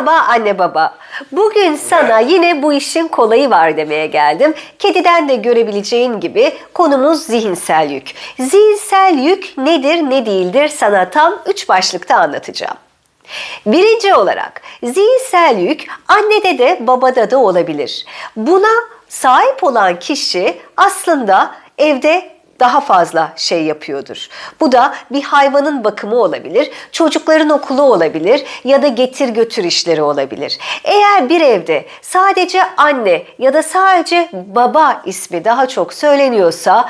Merhaba anne baba. Bugün sana yine bu işin kolayı var demeye geldim. Kediden de görebileceğin gibi konumuz zihinsel yük. Zihinsel yük nedir ne değildir sana tam 3 başlıkta anlatacağım. Birinci olarak zihinsel yük annede de babada da olabilir. Buna sahip olan kişi aslında evde daha fazla şey yapıyordur. Bu da bir hayvanın bakımı olabilir, çocukların okulu olabilir ya da getir götür işleri olabilir. Eğer bir evde sadece anne ya da sadece baba ismi daha çok söyleniyorsa,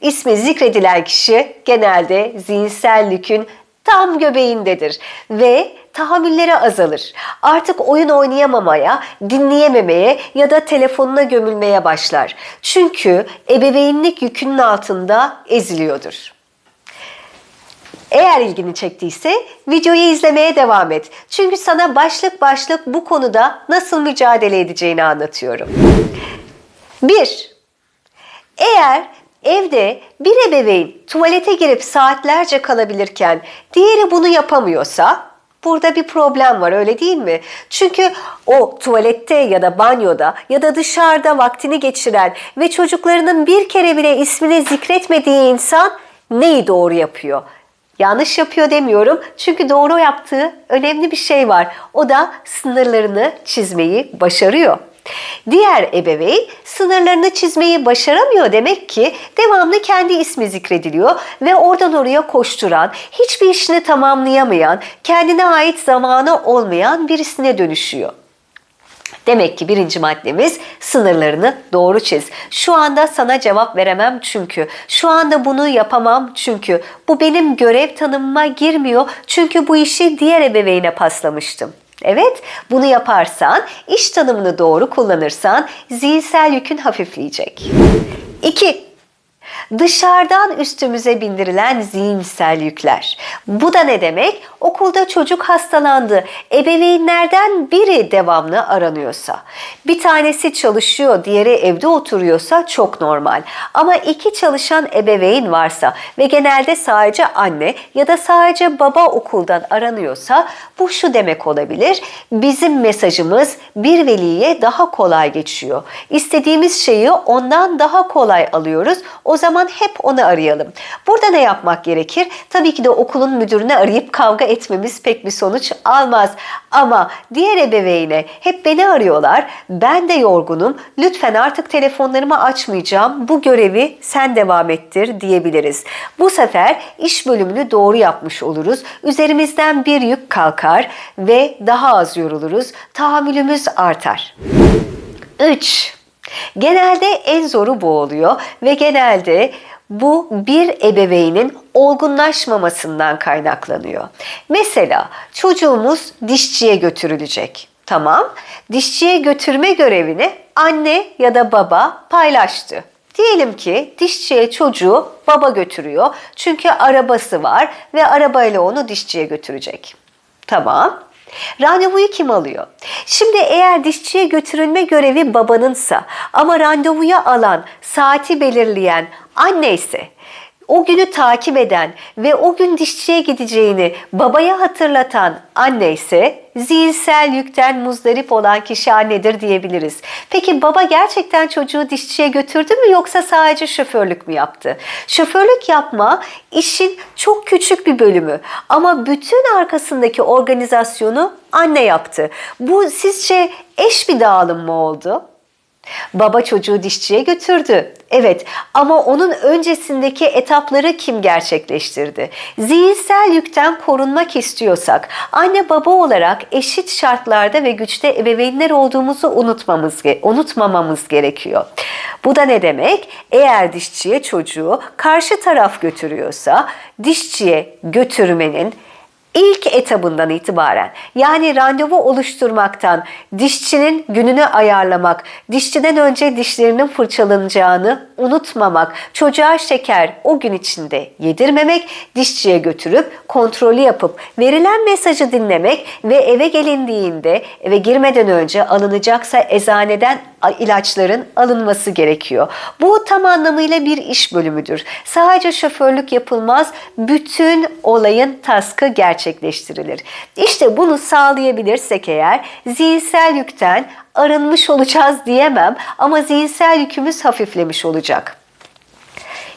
ismi zikredilen kişi genelde zihinsel yükün tam göbeğindedir ve tahammülleri azalır. Artık oyun oynayamamaya, dinleyememeye ya da telefonuna gömülmeye başlar. Çünkü ebeveynlik yükünün altında eziliyordur. Eğer ilgini çektiyse videoyu izlemeye devam et. Çünkü sana başlık başlık bu konuda nasıl mücadele edeceğini anlatıyorum. 1. Eğer evde bir ebeveyn tuvalete girip saatlerce kalabilirken diğeri bunu yapamıyorsa burada bir problem var, öyle değil mi? Çünkü o tuvalette ya da banyoda ya da dışarıda vaktini geçiren ve çocuklarının bir kere bile ismini zikretmediği insan neyi doğru yapıyor? Yanlış yapıyor demiyorum çünkü doğru yaptığı önemli bir şey var. O da sınırlarını çizmeyi başarıyor. Diğer ebeveyn sınırlarını çizmeyi başaramıyor demek ki devamlı kendi ismi zikrediliyor ve oradan oraya koşturan, hiçbir işini tamamlayamayan, kendine ait zamanı olmayan birisine dönüşüyor. Demek ki birinci maddemiz sınırlarını doğru çiz. Şu anda sana cevap veremem çünkü. Şu anda bunu yapamam çünkü. Bu benim görev tanımıma girmiyor çünkü bu işi diğer ebeveyne paslamıştım. Evet, bunu yaparsan, iş tanımını doğru kullanırsan zihinsel yükün hafifleyecek. 2. Dışarıdan üstümüze bindirilen zihinsel yükler. Bu da ne demek? Okulda çocuk hastalandı. Ebeveynlerden biri devamlı aranıyorsa, bir tanesi çalışıyor, diğeri evde oturuyorsa çok normal. Ama iki çalışan ebeveyn varsa ve genelde sadece anne ya da sadece baba okuldan aranıyorsa bu şu demek olabilir. Bizim mesajımız bir veliye daha kolay geçiyor. İstediğimiz şeyi ondan daha kolay alıyoruz. O zaman hep onu arayalım. Burada ne yapmak gerekir? Tabii ki de okulun müdürünü arayıp kavga etmemiz pek bir sonuç almaz. Ama diğer ebeveyne hep beni arıyorlar, ben de yorgunum, lütfen artık telefonlarımı açmayacağım, bu görevi sen devam ettir diyebiliriz. Bu sefer iş bölümünü doğru yapmış oluruz. Üzerimizden bir yük kalkar ve daha az yoruluruz. Tahammülümüz artar. 3. Genelde en zoru bu oluyor ve genelde bu bir ebeveynin olgunlaşmamasından kaynaklanıyor. Mesela çocuğumuz dişçiye götürülecek. Tamam, dişçiye götürme görevini anne ya da baba paylaştı. Diyelim ki dişçiye çocuğu baba götürüyor çünkü arabası var ve arabayla onu dişçiye götürecek. Tamam. Randevuyu kim alıyor? Şimdi eğer dişçiye götürülme görevi babanınsa ama randevuyu alan, saati belirleyen anne ise, o günü takip eden ve o gün dişçiye gideceğini babaya hatırlatan anne ise zihinsel yükten muzdarip olan kişi annedir diyebiliriz. Peki baba gerçekten çocuğu dişçiye götürdü mü yoksa sadece şoförlük mü yaptı? Şoförlük yapma işin çok küçük bir bölümü ama bütün arkasındaki organizasyonu anne yaptı. Bu sizce eş bir dağılım mı oldu? Baba çocuğu dişçiye götürdü. Evet, ama onun öncesindeki etapları kim gerçekleştirdi? Zihinsel yükten korunmak istiyorsak anne baba olarak eşit şartlarda ve güçte ebeveynler olduğumuzu unutmamamız gerekiyor. Bu da ne demek? Eğer dişçiye çocuğu karşı taraf götürüyorsa dişçiye götürmenin İlk etabından itibaren, yani randevu oluşturmaktan, dişçinin gününü ayarlamak, dişçiden önce dişlerinin fırçalanacağını unutmamak, çocuğa şeker o gün içinde yedirmemek, dişçiye götürüp kontrolü yapıp verilen mesajı dinlemek ve eve gelindiğinde eve girmeden önce alınacaksa eczaneden ilaçların alınması gerekiyor. Bu tam anlamıyla bir iş bölümüdür. Sadece şoförlük yapılmaz, bütün olayın taskı gerçekleştirilir. İşte bunu sağlayabilirsek eğer zihinsel yükten arınmış olacağız diyemem ama zihinsel yükümüz hafiflemiş olacak.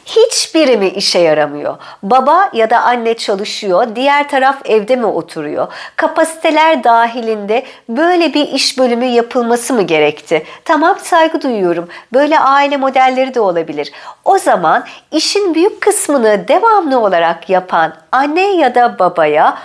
Hiçbiri mi işe yaramıyor? Baba ya da anne çalışıyor, diğer taraf evde mi oturuyor? Kapasiteler dahilinde böyle bir iş bölümü yapılması mı gerekti? Tamam, saygı duyuyorum. Böyle aile modelleri de olabilir. O zaman işin büyük kısmını devamlı olarak yapan anne ya da babaya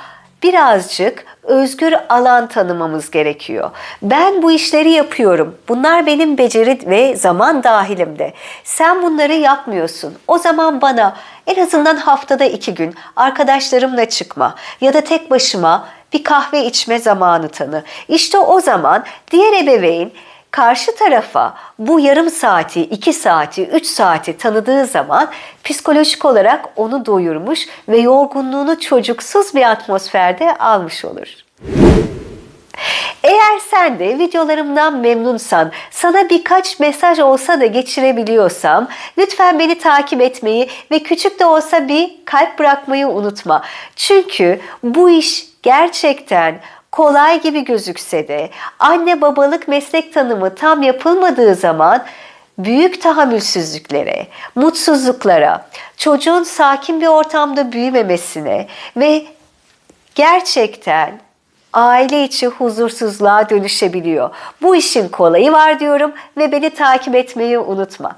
birazcık özgür alan tanımamız gerekiyor. Ben bu işleri yapıyorum. Bunlar benim beceri ve zaman dahilimde. Sen bunları yapmıyorsun. O zaman bana en azından haftada 2 gün arkadaşlarımla çıkma ya da tek başıma bir kahve içme zamanı tanı. İşte o zaman diğer ebeveyn karşı tarafa bu yarım saati, 2 saati, 3 saati tanıdığı zaman psikolojik olarak onu doyurmuş ve yorgunluğunu çocuksuz bir atmosferde almış olur. Eğer sen de videolarımdan memnunsan, sana birkaç mesaj olsa da geçirebiliyorsam, lütfen beni takip etmeyi ve küçük de olsa bir kalp bırakmayı unutma. Çünkü bu iş gerçekten kolay gibi gözükse de anne babalık meslek tanımı tam yapılmadığı zaman büyük tahammülsüzlüklere, mutsuzluklara, çocuğun sakin bir ortamda büyümemesine ve gerçekten aile içi huzursuzluğa dönüşebiliyor. Bu işin kolayı var diyorum ve beni takip etmeyi unutma.